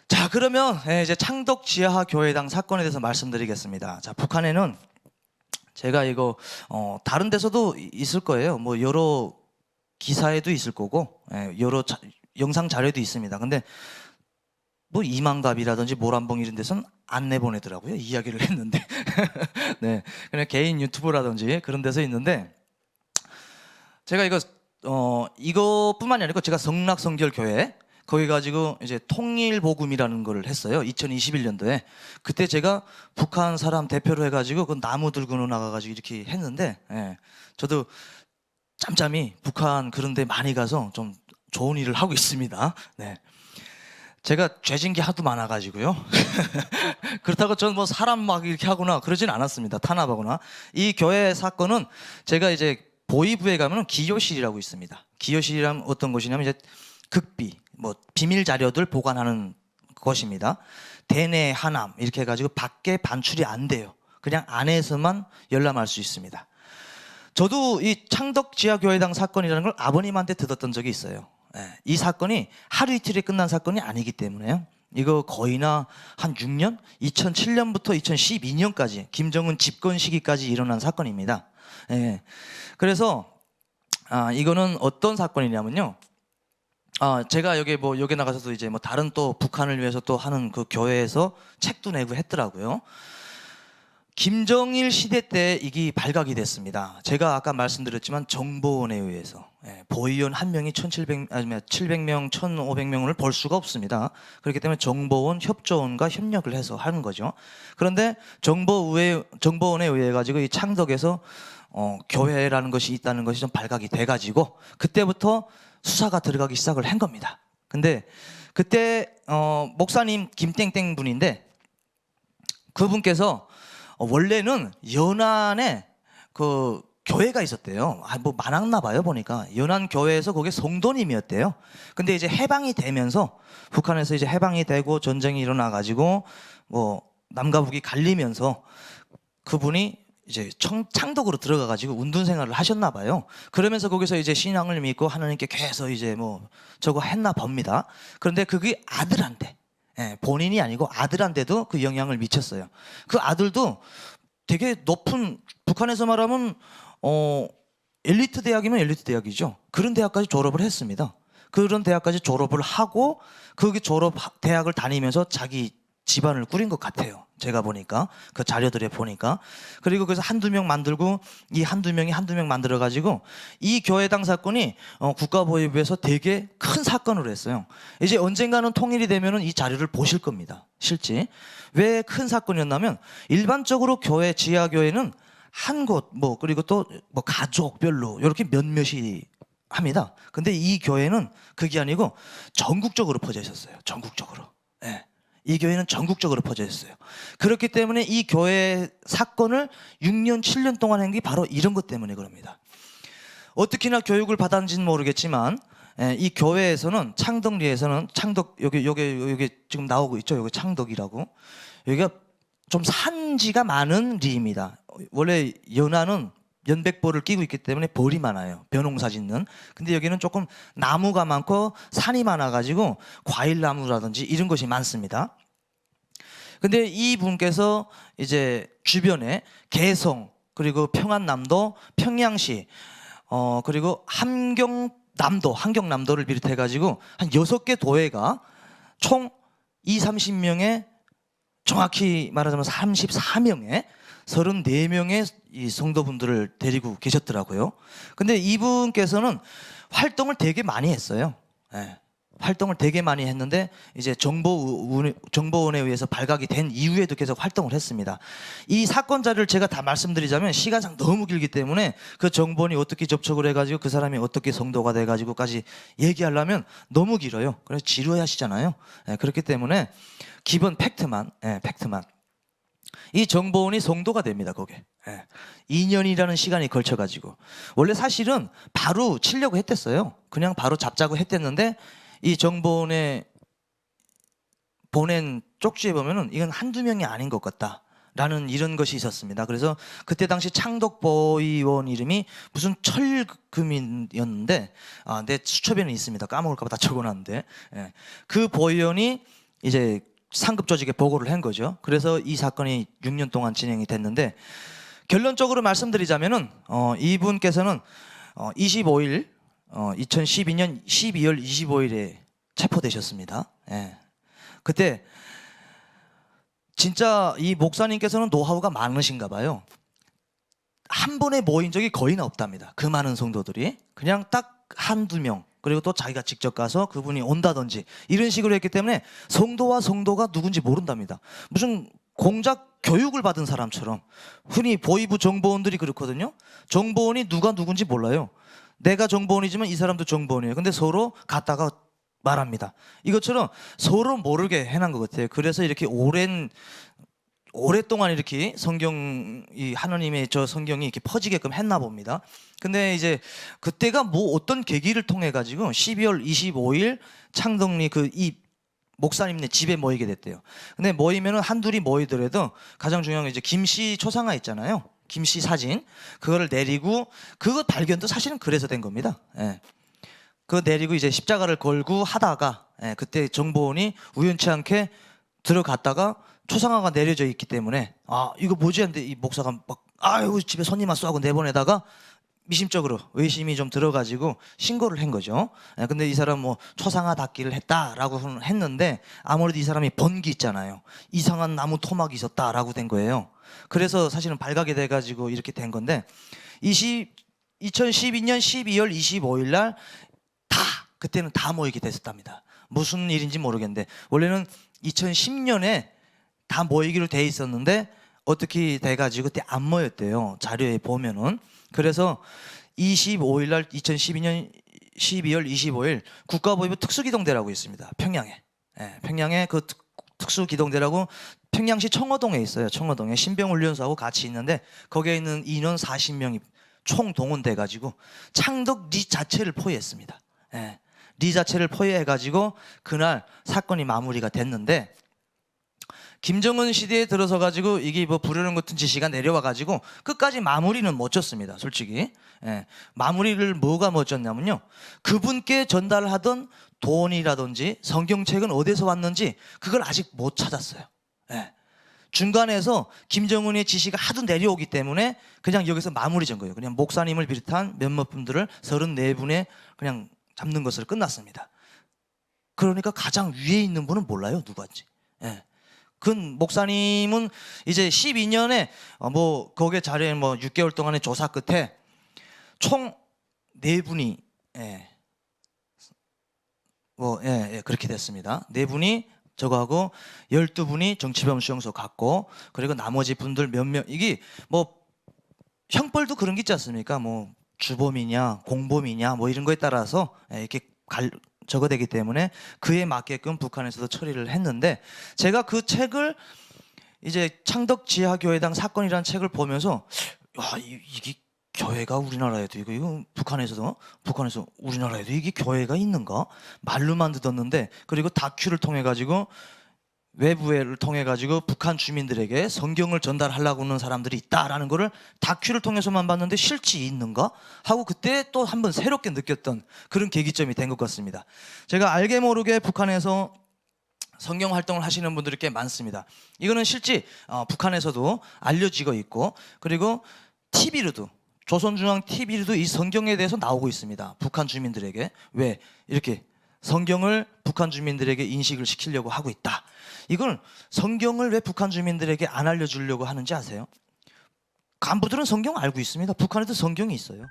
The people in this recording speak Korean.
자, 그러면 이제 창덕 지하 교회당 사건에 대해서 말씀드리겠습니다. 자, 북한에는 제가 이거 다른 데서도 있을 거예요. 뭐 여러 기사에도 있을 거고, 여러 영상 자료도 있습니다. 근데 뭐 이만갑이라든지 모란봉 이런 데서는 안 내보내더라고요. 이야기를 했는데 네, 그냥 개인 유튜브라든지 그런 데서 있는데, 제가 이거뿐만이 아니고 제가 성락성결교회 거기 가지고 이제 통일복음이라는 거를 했어요. 2021년도에. 그때 제가 북한 사람 대표로 해가지고 그 나무 들고 나가가지고 이렇게 했는데, 저도 짬짬이 북한 그런 데 많이 가서 좀 좋은 일을 하고 있습니다. 네. 제가 죄진 게 하도 많아가지고요. 그렇다고 저는 뭐 사람 막 이렇게 하거나 그러진 않았습니다. 탄압하거나. 이 교회 사건은 제가 이제 보위부에 가면 기요실이라고 있습니다. 기요실이라면 어떤 곳이냐면 이제 극비, 뭐 비밀 자료들 보관하는 것입니다. 대내 하남 이렇게 해가지고 밖에 반출이 안 돼요. 그냥 안에서만 열람할 수 있습니다. 저도 이 창덕 지하교회당 사건이라는 걸 아버님한테 들었던 적이 있어요. 이 사건이 하루 이틀에 끝난 사건이 아니기 때문에요. 이거 거의나 한 6년? 2007년부터 2012년까지 김정은 집권 시기까지 일어난 사건입니다. 그래서 이거는 어떤 사건이냐면요. 제가 여기 나가서도 이제 뭐 다른 또 북한을 위해서 또 하는 그 교회에서 책도 내고 했더라고요. 김정일 시대 때 이게 발각이 됐습니다. 제가 아까 말씀드렸지만 정보원에 의해서 보위원 한 명이 700명, 1,500명을 볼 수가 없습니다. 그렇기 때문에 정보원, 협조원과 협력을 해서 하는 거죠. 그런데 정보원에 의해 가지고 이 창덕에서 교회라는 것이 있다는 것이 좀 발각이 돼 가지고 그때부터 수사가 들어가기 시작을 한 겁니다. 근데 그때 목사님 김땡땡 분인데, 그분께서 원래는 연안에 그 교회가 있었대요. 뭐 많았나 봐요. 보니까 연안 교회에서 거기 성도님이었대요. 근데 이제 해방이 되면서, 북한에서 이제 해방이 되고 전쟁이 일어나 가지고 뭐 남과 북이 갈리면서 그분이 이제 창덕으로 들어가 가지고 운동 생활을 하셨나 봐요. 그러면서 거기서 이제 신앙을 믿고 하나님께 계속 이제 뭐 저거 했나 봅니다. 그런데 그게 아들한테, 본인이 아니고 아들한테도 그 영향을 미쳤어요. 그 아들도 되게 높은, 북한에서 말하면 엘리트 대학이면 엘리트 대학이죠. 그런 대학까지 졸업을 했습니다. 그런 대학까지 졸업을 하고 거기 대학을 다니면서 자기 집안을 꾸린 것 같아요. 제가 보니까 그 자료들에 보니까. 그리고 그래서 한두 명 만들고, 이 한두 명 만들어 가지고 이 교회당 사건이 국가보위부에서 되게 큰 사건으로 했어요. 이제 언젠가는 통일이 되면은 이 자료를 보실 겁니다. 실제 왜 큰 사건이었냐면, 일반적으로 교회, 지하 교회는 한 곳, 뭐 그리고 또 뭐 가족별로 이렇게 몇몇이 합니다. 근데 이 교회는 그게 아니고 전국적으로 퍼져 있었어요. 전국적으로. 이 교회는 전국적으로 퍼져 있어요. 그렇기 때문에 이 교회 사건을 6년, 7년 동안 한 게 바로 이런 것 때문에 그럽니다. 어떻게나 교육을 받았는지는 모르겠지만, 이 교회에서는, 창덕리에서는, 여기 지금 나오고 있죠. 여기 창덕이라고. 여기가 좀 산지가 많은 리입니다. 원래 연안은 연백벌을 끼고 있기 때문에 벌이 많아요. 벼농사 짓는. 근데 여기는 조금 나무가 많고 산이 많아가지고 과일나무라든지 이런 것이 많습니다. 근데 이분께서 이제 주변에 개성, 그리고 평안남도, 평양시, 그리고 함경남도를 비롯해가지고 한 6개 도회가 총 30명의, 정확히 말하자면 34명의 34명의 이 성도분들을 데리고 계셨더라고요. 근데 이분께서는 활동을 되게 많이 했어요. 활동을 되게 많이 했는데 이제 정보원에 의해서 발각이 된 이후에도 계속 활동을 했습니다. 이 사건 자료를 제가 다 말씀드리자면 시간상 너무 길기 때문에 그 정보원이 어떻게 접촉을 해가지고 그 사람이 어떻게 성도가 돼가지고까지 얘기하려면 너무 길어요. 그래서 지루해하시잖아요. 그렇기 때문에 기본 팩트만. 이 정보원이 성도가 됩니다. 거기에 2년이라는 시간이 걸쳐가지고, 원래 사실은 바로 치려고 했댔어요. 그냥 바로 잡자고 했댔는데, 이 정보원에 보낸 쪽지에 보면은 이건 한두 명이 아닌 것 같다 라는 이런 것이 있었습니다. 그래서 그때 당시 창덕보위원 이름이 무슨 철금이었는데, 내 수첩에는 있습니다. 까먹을까 봐 다 적어놨는데, 그 보위원이 이제 상급 조직에 보고를 한 거죠. 그래서 이 사건이 6년 동안 진행이 됐는데 결론적으로 말씀드리자면은 이분께서는 25일 2012년 12월 25일에 체포되셨습니다. 예. 그때 진짜 이 목사님께서는 노하우가 많으신가 봐요. 한 번에 모인 적이 거의 없답니다. 그 많은 성도들이 그냥 딱 한두 명, 그리고 또 자기가 직접 가서 그분이 온다든지 이런 식으로 했기 때문에 성도와 성도가 누군지 모른답니다. 무슨 공작 교육을 받은 사람처럼. 흔히 보이부 정보원들이 그렇거든요. 정보원이 누가 누군지 몰라요. 내가 정보원이지만 이 사람도 정보원이에요. 근데 서로 갔다가 말합니다. 이것처럼 서로 모르게 해놓은 것 같아요. 그래서 이렇게 오랫동안 이렇게 이 하나님의 저 성경이 이렇게 퍼지게끔 했나 봅니다. 근데 이제 그때가 뭐 어떤 계기를 통해 가지고 12월 25일 창덕리 이 목사님네 집에 모이게 됐대요. 근데 모이면은 한둘이 모이더라도 가장 중요한 게 이제 김씨 초상화 있잖아요. 김씨 사진 그거를 내리고, 그거 발견도 사실은 그래서 된 겁니다. 예. 그거 내리고 이제 십자가를 걸고 하다가 그때 정보원이 우연치 않게 들어갔다가 초상화가 내려져 있기 때문에 이거 뭐지 했는데 이 목사가 막 아유 집에 손님 왔어 하고 내보내다가 미심적으로 의심이 좀 들어가지고 신고를 한 거죠. 근데 이 사람 뭐 초상화 닦기를 했다라고 했는데 아무래도 이 사람이 번기 있잖아요. 이상한 나무 토막이 있었다라고 된 거예요. 그래서 사실은 발각이 돼가지고 이렇게 된 건데 2012년 12월 25일 날 그때는 다 모이게 됐었답니다. 무슨 일인지 모르겠는데 원래는 2010년에 다 모이기로 돼 있었는데 어떻게 돼가지고 그때 안 모였대요. 자료에 보면은. 그래서 25일 날 2012년 12월 25일 국가보위부 특수기동대라고 있습니다. 평양에. 평양에 그 특수기동대라고 평양시 청어동에 있어요. 청어동에 신병훈련소하고 같이 있는데 거기에 있는 인원 40명이 총동원돼 가지고 창덕 리 자체를 포위했습니다. 리 자체를 포위해 가지고 그날 사건이 마무리가 됐는데 김정은 시대에 들어서 가지고 이게 뭐 부르는 같은 지시가 내려와 가지고 끝까지 마무리는 못 졌습니다. 솔직히. 마무리를 뭐가 못 졌냐면요, 그분께 전달하던 돈이라든지 성경책은 어디서 왔는지 그걸 아직 못 찾았어요. 중간에서 김정은의 지시가 하도 내려오기 때문에 그냥 여기서 마무리 진 거예요. 그냥 목사님을 비롯한 몇몇 분들을 34분에 그냥 잡는 것으로 끝났습니다. 그러니까 가장 위에 있는 분은 몰라요, 누구인지. 그 목사님은 이제 12년에 뭐 거기에 자리에 뭐 6개월 동안의 조사 끝에 총 4분이 그렇게 됐습니다. 4분이 저거하고 12분이 정치범 수용소 갔고, 그리고 나머지 분들 몇 명, 이게 뭐 형벌도 그런 게 있지 않습니까? 뭐 주범이냐 공범이냐 뭐 이런 거에 따라서 이렇게 적어되기 때문에 그에 맞게끔 북한에서도 처리를 했는데, 제가 그 책을 이제 창덕 지하교회당 사건이라는 책을 보면서 이게 교회가 우리나라에도 이거 북한에서 우리나라에도 이게 교회가 있는가 말로만 듣었는데, 그리고 다큐를 통해 가지고 외부를 통해 가지고 북한 주민들에게 성경을 전달하려고 하는 사람들이 있다라는 거를 다큐를 통해서만 봤는데 실제 있는가 하고 그때 또 한번 새롭게 느꼈던 그런 계기점이 된 것 같습니다. 제가 알게 모르게 북한에서 성경 활동을 하시는 분들이 꽤 많습니다. 이거는 실제 북한에서도 알려지고 있고, 그리고 TV로도, 조선중앙 TV로도 이 성경에 대해서 나오고 있습니다. 북한 주민들에게 왜 이렇게 성경을 북한 주민들에게 인식을 시키려고 하고 있다. 이걸 성경을 왜 북한 주민들에게 안 알려주려고 하는지 아세요? 간부들은 성경 알고 있습니다. 북한에도 성경이 있어요.